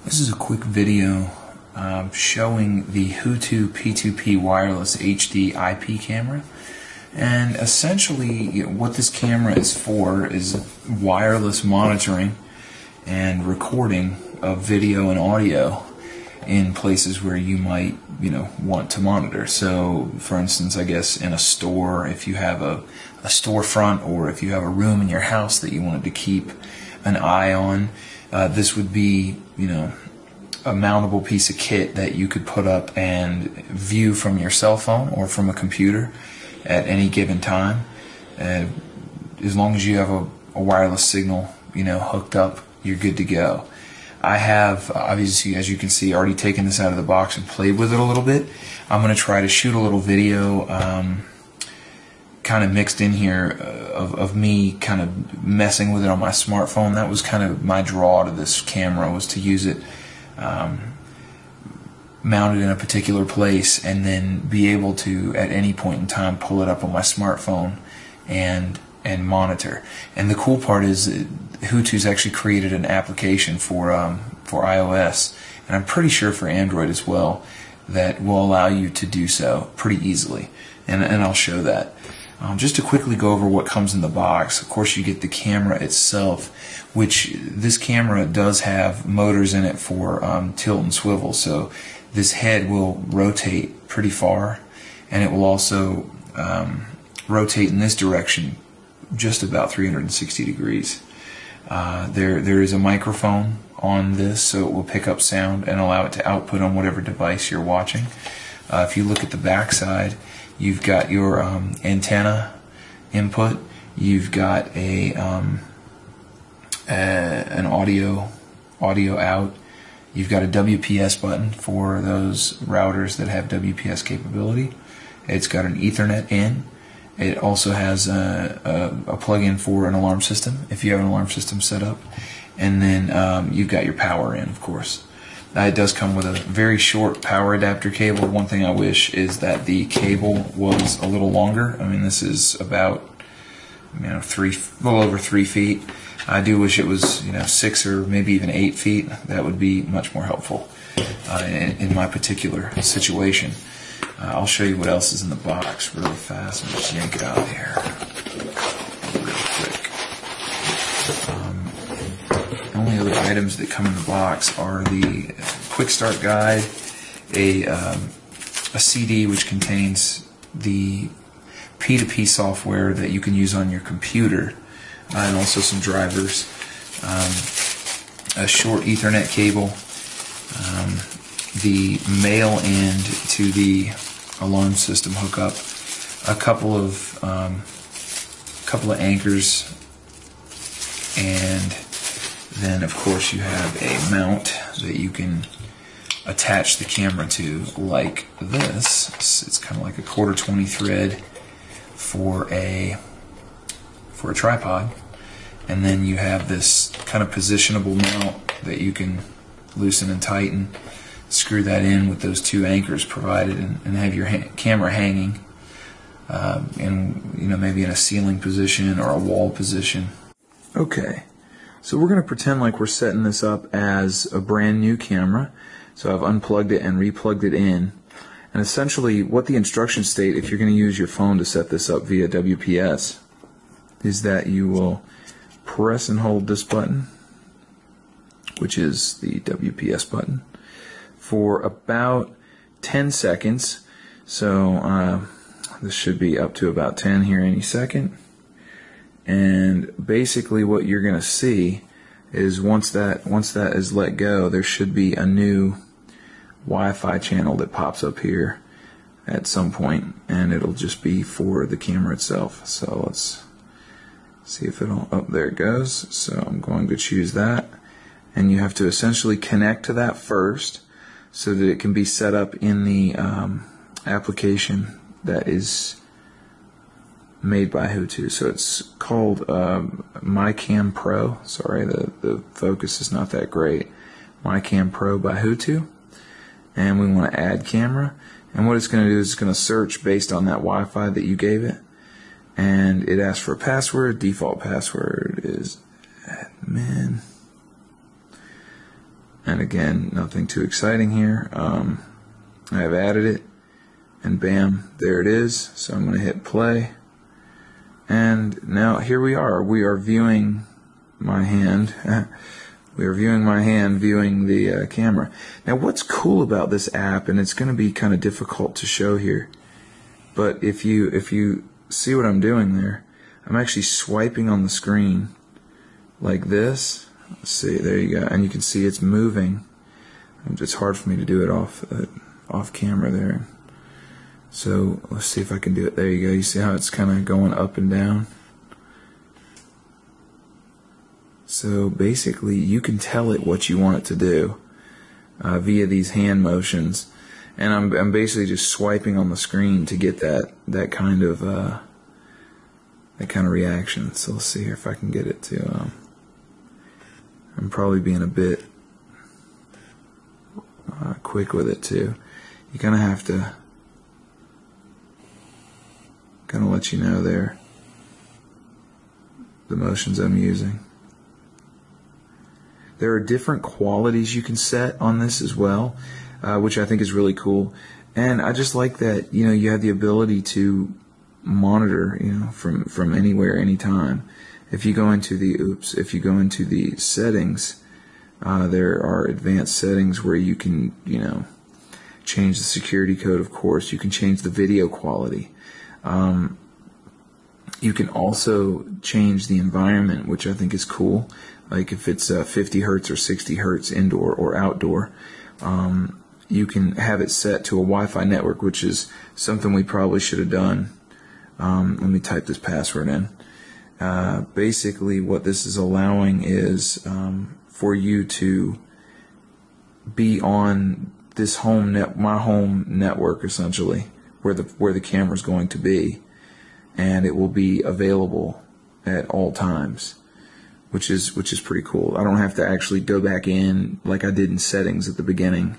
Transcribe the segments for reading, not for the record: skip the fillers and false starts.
This is a quick video showing the Hutu P2P wireless HD IP camera, and essentially what this camera is for is wireless monitoring and recording of video and audio in places where you might want to monitor. So for instance, I guess in a store, if you have a storefront, or if you have a room in your house that you wanted to keep an eye on, this would be a mountable piece of kit that you could put up and view from your cell phone or from a computer at any given time. As long as you have a wireless signal hooked up, you're good to go. I have, obviously, as you can see, already taken this out of the box and played with it a little bit. I'm going to try to shoot a little video kind of mixed in here of me kind of messing with it on my smartphone. That was kind of my draw to this camera, was to use it mounted in a particular place and then be able to at any point in time pull it up on my smartphone and monitor. And the cool part is that Hutu's actually created an application for iOS, and I'm pretty sure for Android as well, that will allow you to do so pretty easily, and I'll show that. Just to quickly go over what comes in the box, of course you get the camera itself, which this camera does have motors in it for tilt and swivel, so this head will rotate pretty far, and it will also rotate in this direction just about 360 degrees. There is a microphone on this, so it will pick up sound and allow it to output on whatever device you're watching. If you look at the back side, you've got your antenna input, you've got an audio out, you've got a WPS button for those routers that have WPS capability. It's got an Ethernet in. It also has a plug-in for an alarm system if you have an alarm system set up, and then you've got your power in, of course. It does come with a very short power adapter cable. One thing I wish is that the cable was a little longer. I mean, this is about a little over 3 feet. I do wish it was 6 or maybe even 8 feet. That would be much more helpful in my particular situation. I'll show you what else is in the box really fast and just yank it out of here real quick. The only other items that come in the box are the quick start guide, a CD which contains the P2P software that you can use on your computer, and also some drivers, a short Ethernet cable, the male end to the alarm system hookup, a couple of anchors, and then of course you have a mount that you can attach the camera to, like this. It's kind of like a 1/4-20 thread for a tripod, and then you have this kind of positionable mount that you can loosen and tighten. Screw that in with those 2 anchors provided, and have your camera hanging maybe in a ceiling position or a wall position. Okay, so we're going to pretend like we're setting this up as a brand new camera. So I've unplugged it and replugged it in, and essentially what the instructions state, if you're going to use your phone to set this up via WPS, is that you will press and hold this button, which is the WPS button, for about 10 seconds. So this should be up to about 10 here any second. And basically what you're going to see is once that is let go, there should be a new Wi-Fi channel that pops up here at some point, and it'll just be for the camera itself. So let's see if it'll, oh, there it goes. So I'm going to choose that, and you have to essentially connect to that first, so that it can be set up in the application that is made by Hutu. So it's called MyCam Pro. Sorry, the focus is not that great. MyCam Pro by Hutu. And we want to add camera. And what it's going to do is it's going to search based on that Wi-Fi that you gave it. And it asks for a password. Default password is admin. And again, nothing too exciting here. I have added it, and bam, there it is. So I'm going to hit play. And now here we are. We are viewing my hand. We are viewing my hand, viewing the camera. Now what's cool about this app, and it's going to be kind of difficult to show here, but if you see what I'm doing there, I'm actually swiping on the screen like this. Let's see, there you go, and you can see it's moving. It's hard for me to do it off camera there. So let's see if I can do it. There you go. You see how it's kind of going up and down? So basically you can tell it what you want it to do via these hand motions, and I'm basically just swiping on the screen to get that kind of reaction. So let's see here if I can get it to. I'm probably being a bit quick with it too. You kind of have to kind of let you know there the motions I'm using. There are different qualities you can set on this as well, which I think is really cool. And I just like that, you know, you have the ability to monitor, you know, from anywhere, anytime. If you go into the settings, there are advanced settings where you can, you know, change the security code, of course. You can change the video quality. You can also change the environment, which I think is cool. Like if it's 50 hertz or 60 hertz indoor or outdoor. You can have it set to a Wi-Fi network, which is something we probably should have done. Let me type this password in. Basically what this is allowing is for you to be on this my home network, essentially, where the camera is going to be, and it will be available at all times, which is pretty cool. I don't have to actually go back in like I did in settings at the beginning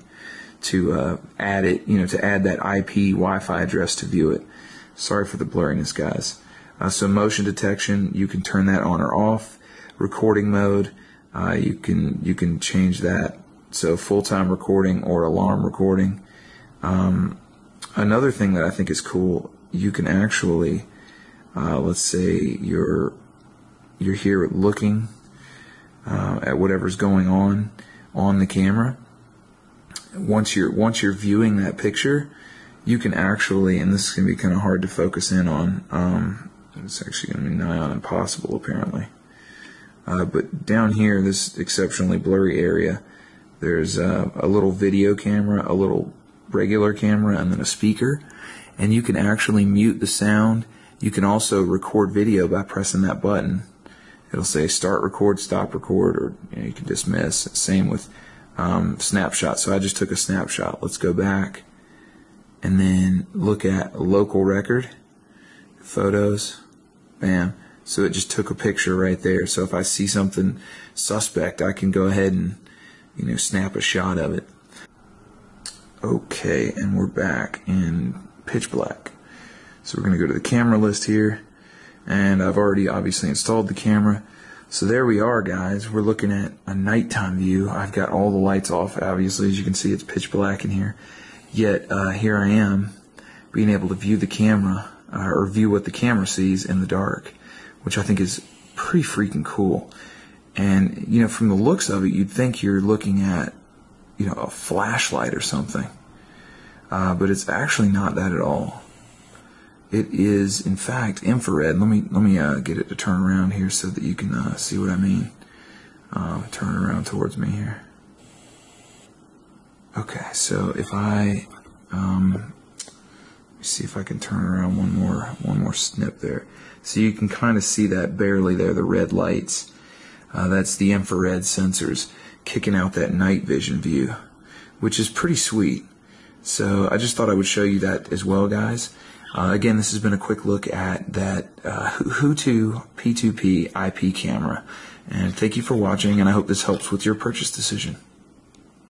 to add it, you know, to add that IP Wi-Fi address to view it. Sorry for the blurriness, guys. So motion detection, you can turn that on or off. Recording mode, you can change that. So full-time recording or alarm recording. Another thing that I think is cool, you can actually, let's say you're here looking at whatever's going on the camera. Once you're viewing that picture, you can actually, and this is going to be kind of hard to focus in on. It's actually going to be nigh on impossible, apparently. But down here, this exceptionally blurry area, there's a little video camera, a little regular camera, and then a speaker. And you can actually mute the sound. You can also record video by pressing that button. It'll say start record, stop record, or you can dismiss. Same with snapshot. So I just took a snapshot. Let's go back and then look at local record, photos, bam. So it just took a picture right there. So if I see something suspect, I can go ahead and, you know, snap a shot of it. Okay, and we're back in pitch black. So we're going to go to the camera list here, and I've already obviously installed the camera. So there we are, guys. We're looking at a nighttime view. I've got all the lights off, obviously. As you can see, it's pitch black in here. Yet here I am being able to view the camera, or view what the camera sees in the dark, which I think is pretty freaking cool. And, you know, from the looks of it, you'd think you're looking at, you know, a flashlight or something. But it's actually not that at all. It is, in fact, infrared. Let me get it to turn around here so that you can see what I mean. Turn it around towards me here. Okay, so if I let me see if I can turn around one more snip there. So you can kind of see that barely there, the red lights. That's the infrared sensors kicking out that night vision view, which is pretty sweet. So I just thought I would show you that as well, guys. Again, this has been a quick look at that Hootu P2P IP camera. And thank you for watching, and I hope this helps with your purchase decision.